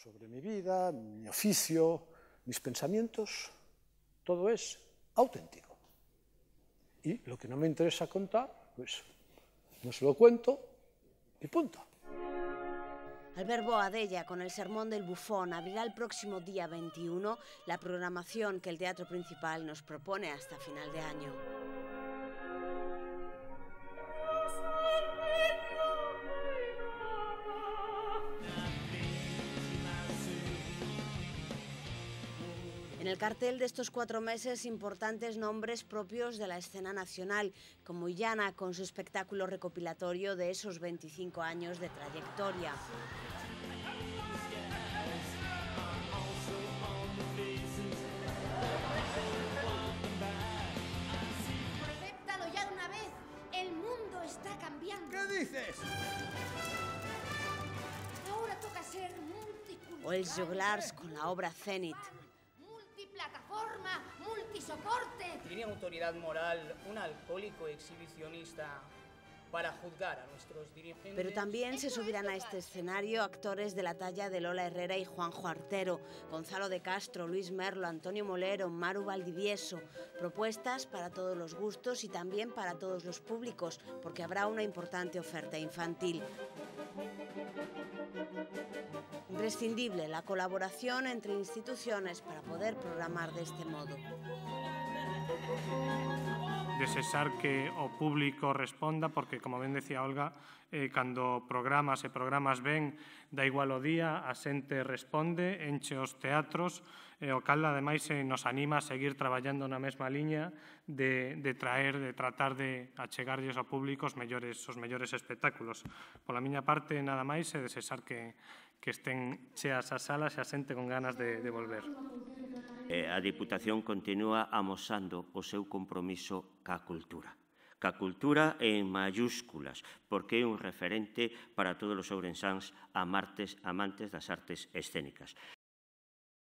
sobre mi vida, mi oficio, mis pensamientos, todo es auténtico. Y lo que no me interesa contar, pues no se lo cuento y punto. Albert Boadella, con el Sermón del Bufón, abrirá el próximo día 21 la programación que el Teatro Principal nos propone hasta final de año. En el cartel de estos 4 meses, importantes nombres propios de la escena nacional, como Illana, con su espectáculo recopilatorio de esos 25 años de trayectoria. ¡Acéptalo ya de una vez! ¡El mundo está cambiando! ¿Qué dices? Ahora toca ser multicultural. O Els Joglars con la obra Zenit. Multiplataforma, multisoporte. ¿Tiene autoridad moral un alcohólico exhibicionista para juzgar a nuestros dirigentes? Pero también se subirán a este escenario actores de la talla de Lola Herrera y Juanjo Artero, Gonzalo de Castro, Luis Merlo, Antonio Molero, Maru Valdivieso. Propuestas para todos los gustos y también para todos los públicos, porque habrá una importante oferta infantil. Imprescindible la colaboración entre instituciones para poder programar de este modo. Desexar que o público responda, porque, como ben decía Olga, cando programas ben, da igual o día, a xente responde, enche os teatros, o cal, ademais, nos anima a seguir traballando na mesma liña de tratar de achegarlles ao público os mellores espectáculos. Pola miña parte, nada máis, e desexar que estén cheas as salas e a xente con ganas de volver. A Diputación continúa amosando o seu compromiso ca cultura. Ca cultura en mayúsculas, porque é un referente para todos os ourensáns amantes das artes escénicas.